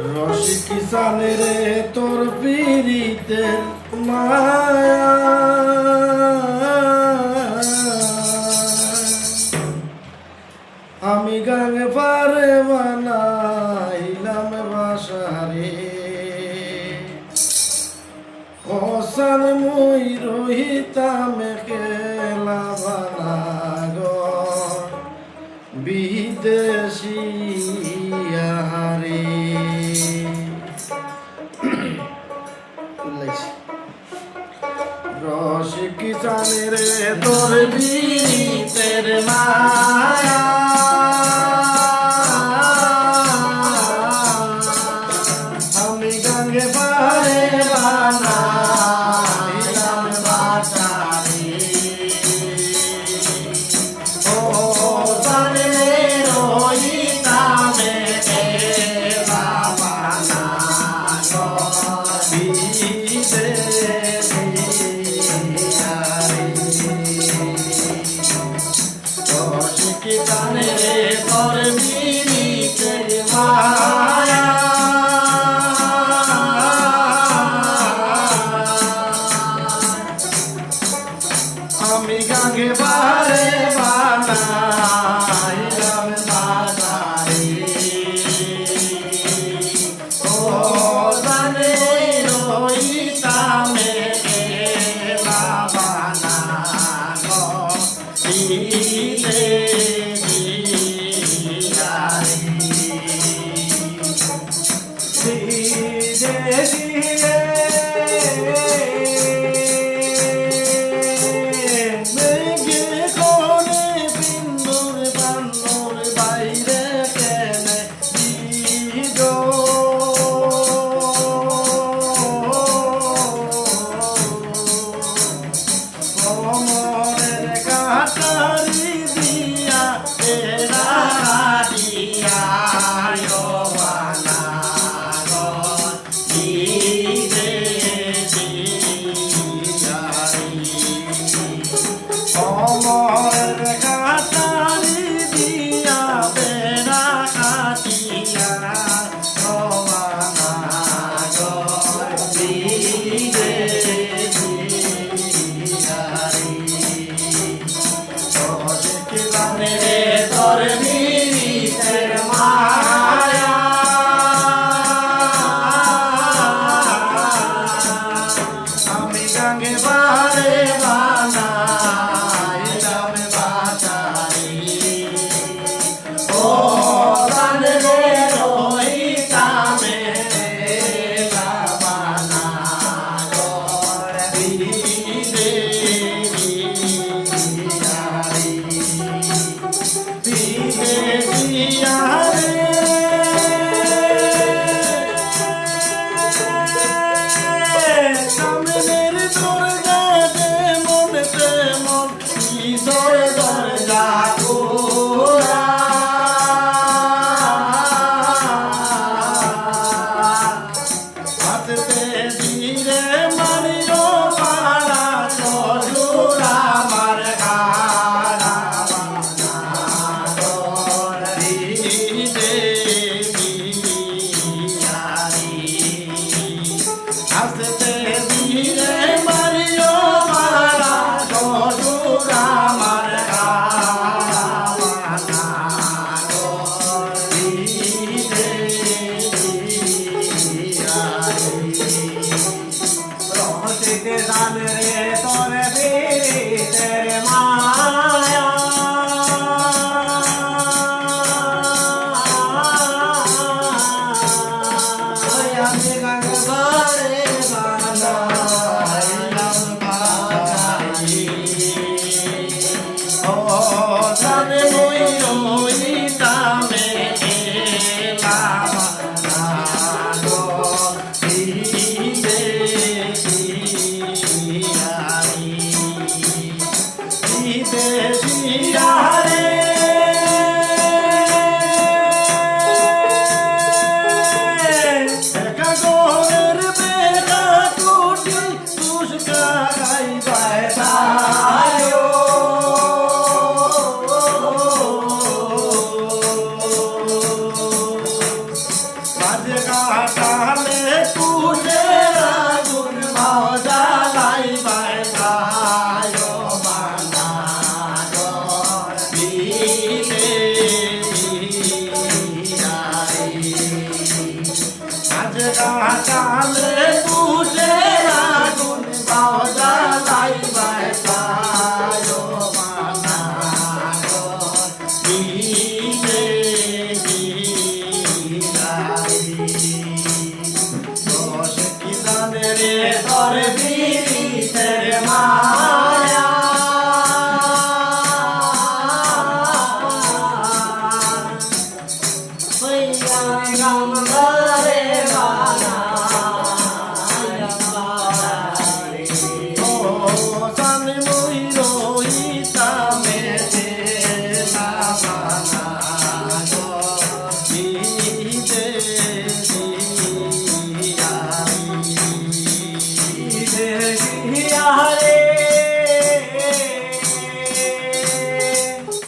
রসিকি সালে রে তোর পিরিতের মায়া আমি গাঙে পারে বানাইলাম বাসারে হসান মই রহিতাম কেলা বানাগ বিদেশি আহারে রসিকি সালে রে তোর পিরিতের মায়া আমি গাঙ্গে পারে বানাইলাম বাসারে ও সালে রহিতাম কেলা বানাগ বিদেশি আহারে আজ কাটালে কুশে আগুন মজালাই বাইলায় বানায় দিলে আজ কাটালে কুশে আগুন মজালাই বাইলায় বানায় দিলে রে তোর বিরিতের মায়া হইয়া গঙ্গারে ও সামনে মই রহিতা মেতে বানা গো দিতে Yeah.